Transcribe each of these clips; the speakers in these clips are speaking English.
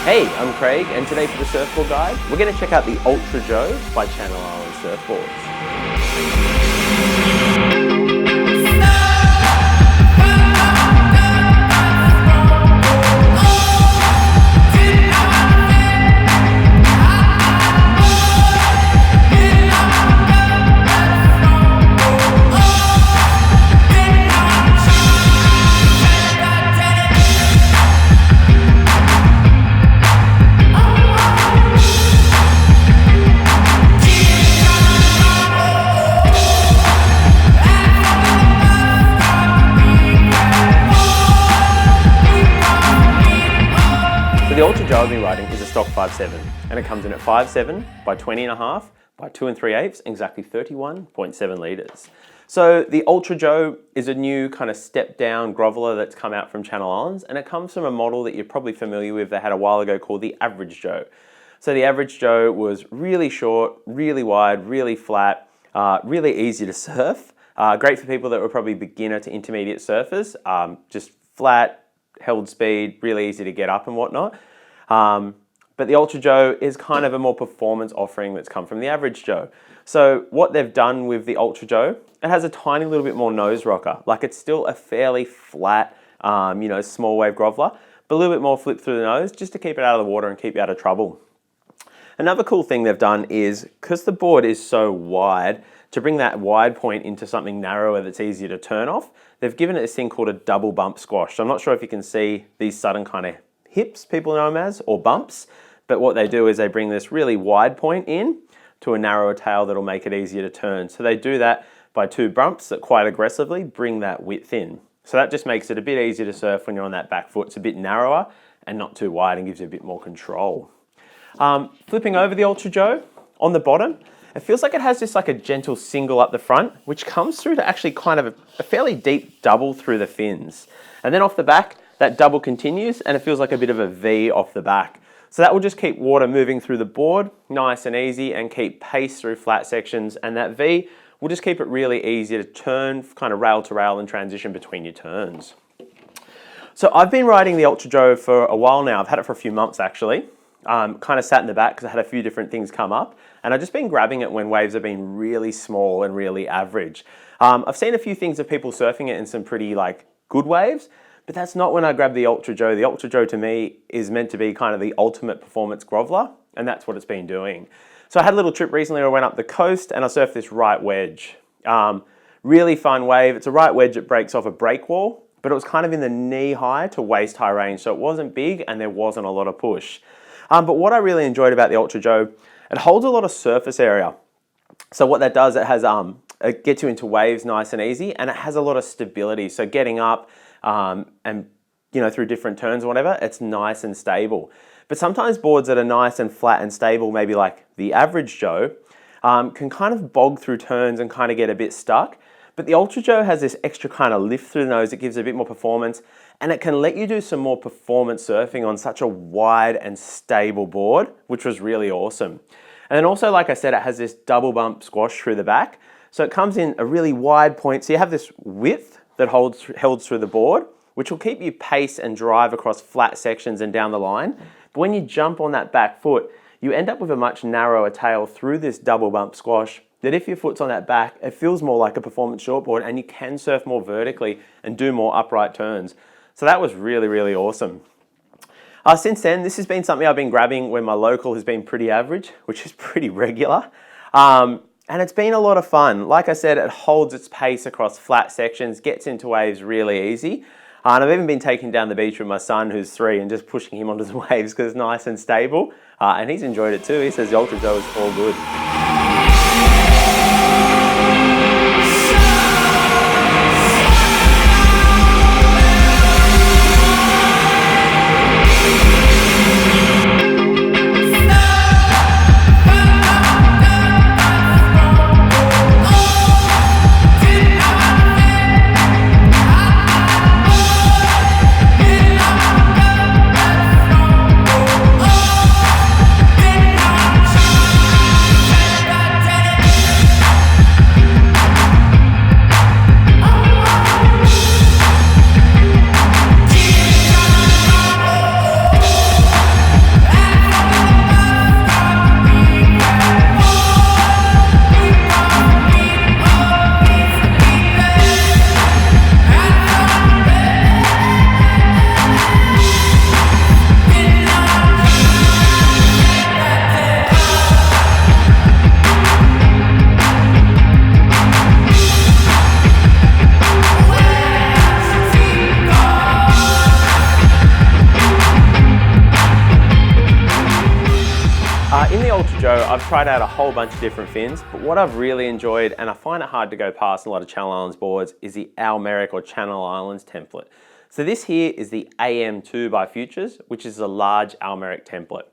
Hey, I'm Craig, and today for the Surfboard Guide, we're going to check out the Ultra Joe by Channel Islands Surfboards. So the Ultra Joe I've been riding is a stock 5.7, and it comes in at 5.7 by 20.5 by 2 3/8, exactly 31.7 litres. So the Ultra Joe is a new kind of step down groveler that's come out from Channel Islands, and it comes from a model that you're probably familiar with they had a while ago called the Average Joe. So the Average Joe was really short, really wide, really flat, really easy to surf. Great for people that were probably beginner to intermediate surfers, just flat, held speed, really easy to get up and whatnot. But the Ultra Joe is kind of a more performance offering that's come from the Average Joe. So what they've done with the Ultra Joe, it has a tiny little bit more nose rocker. Like it's still a fairly flat, small wave groveler, but a little bit more flip through the nose just to keep it out of the water and keep you out of trouble. Another cool thing they've done is, because the board is so wide, to bring that wide point into something narrower that's easier to turn off, they've given it this thing called a double bump squash. So I'm not sure if you can see these sudden kind of hips, people know them as, or bumps, but what they do is they bring this really wide point in to a narrower tail that'll make it easier to turn. So they do that by 2 bumps that quite aggressively bring that width in. So that just makes it a bit easier to surf when you're on that back foot. It's a bit narrower and not too wide and gives you a bit more control. Flipping over the Ultra Joe, on the bottom, it feels like it has just like a gentle single up the front, which comes through to actually kind of a fairly deep double through the fins. And then off the back, that double continues and it feels like a bit of a V off the back. So that will just keep water moving through the board nice and easy and keep pace through flat sections. And that V will just keep it really easy to turn, kind of rail to rail and transition between your turns. So I've been riding the Ultra Joe for a while now. I've had it for a few months actually. Kind of sat in the back because I had a few different things come up. And I've just been grabbing it when waves have been really small and really average. I've seen a few things of people surfing it in some pretty good waves, but that's not when I grabbed the Ultra Joe. The Ultra Joe to me is meant to be kind of the ultimate performance groveler, and that's what it's been doing. So I had a little trip recently where I went up the coast and I surfed this right wedge. Really fun wave. It's a right wedge that breaks off a break wall, but it was kind of in the knee high to waist high range. So it wasn't big and there wasn't a lot of push. But what I really enjoyed about the Ultra Joe, it holds a lot of surface area. So what that does, it has it gets you into waves nice and easy, and it has a lot of stability. So getting up and through different turns or whatever, it's nice and stable. But sometimes boards that are nice and flat and stable, maybe like the Average Joe, can kind of bog through turns and kind of get a bit stuck. But the Ultra Joe has this extra kind of lift through the nose. It gives it a bit more performance, and it can let you do some more performance surfing on such a wide and stable board, which was really awesome. And then also, like I said, it has this double bump squash through the back. So it comes in a really wide point. So you have this width that holds through the board, which will keep you pace and drive across flat sections and down the line. But when you jump on that back foot, you end up with a much narrower tail through this double bump squash, that if your foot's on that back, it feels more like a performance shortboard and you can surf more vertically and do more upright turns. So that was really, really awesome. Since then, this has been something I've been grabbing when my local has been pretty average, which is pretty regular. And it's been a lot of fun. Like I said, it holds its pace across flat sections, gets into waves really easy. And I've even been taking down the beach with my son, who's 3, and just pushing him onto the waves because it's nice and stable. And he's enjoyed it too. He says the Ultra Joe is all good. I've tried out a whole bunch of different fins, but what I've really enjoyed, and I find it hard to go past a lot of Channel Islands boards, is the Almeric or Channel Islands template. So this here is the AM2 by Futures, which is a large Almeric template.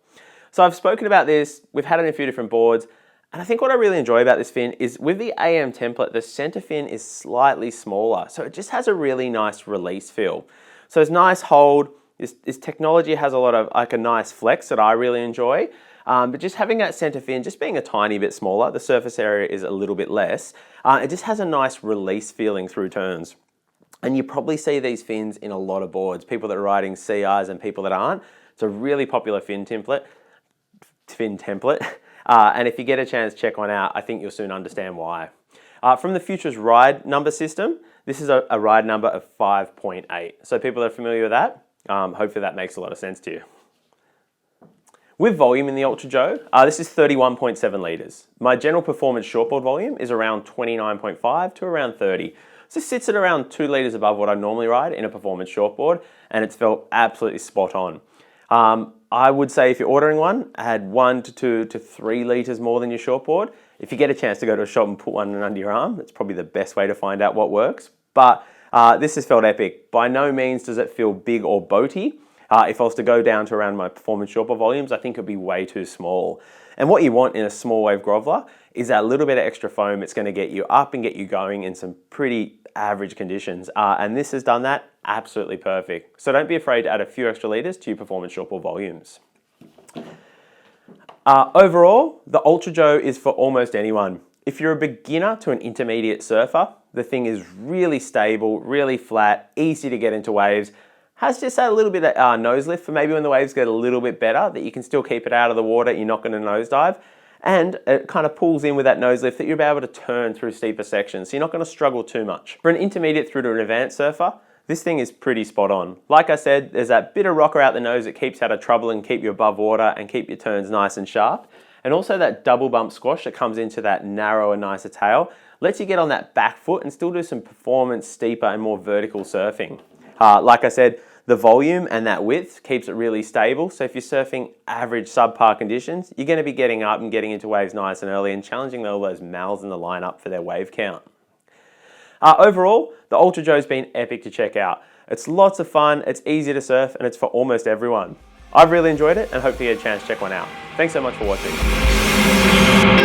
So I've spoken about this, we've had it in a few different boards, and I think what I really enjoy about this fin is with the AM template, the center fin is slightly smaller, so it just has a really nice release feel. So it's nice hold, this technology has a lot of like a nice flex that I really enjoy, but just having that center fin just being a tiny bit smaller, the surface area is a little bit less, it just has a nice release feeling through turns. And you probably see these fins in a lot of boards, people that are riding CRs and people that aren't. It's a really popular fin template. And if you get a chance, check one out. I think you'll soon understand why. From the Futures ride number system, this is a ride number of 5.8. So people that are familiar with that, hopefully that makes a lot of sense to you. With volume in the Ultra Joe, this is 31.7 litres. My general performance shortboard volume is around 29.5 to around 30. So this sits at around 2 litres above what I normally ride in a performance shortboard, and it's felt absolutely spot on. I would say if you're ordering one, add 1 to 2 to 3 litres more than your shortboard. If you get a chance to go to a shop and put one under your arm, that's probably the best way to find out what works. But this has felt epic. By no means does it feel big or boaty. If I was to go down to around my performance shortboard volumes, I think it'd be way too small. And what you want in a small wave groveler is that little bit of extra foam. It's going to get you up and get you going in some pretty average conditions. And this has done that absolutely perfect. So don't be afraid to add a few extra litres to your performance shortboard volumes. Overall, the Ultra Joe is for almost anyone. If you're a beginner to an intermediate surfer, the thing is really stable, really flat, easy to get into waves, has just a little bit of nose lift for maybe when the waves get a little bit better, that you can still keep it out of the water, you're not going to nosedive. And it kind of pulls in with that nose lift that you'll be able to turn through steeper sections, so you're not going to struggle too much. For an intermediate through to an advanced surfer, this thing is pretty spot on. Like I said, there's that bit of rocker out the nose that keeps out of trouble and keep you above water and keep your turns nice and sharp. And also that double bump squash that comes into that narrower, nicer tail, lets you get on that back foot and still do some performance, steeper and more vertical surfing. Like I said, the volume and that width keeps it really stable. So if you're surfing average subpar conditions, you're going to be getting up and getting into waves nice and early and challenging all those males in the lineup for their wave count. Overall, the Ultra Joe's been epic to check out. It's lots of fun, it's easy to surf, and it's for almost everyone. I've really enjoyed it and hope you get a chance to check one out. Thanks so much for watching.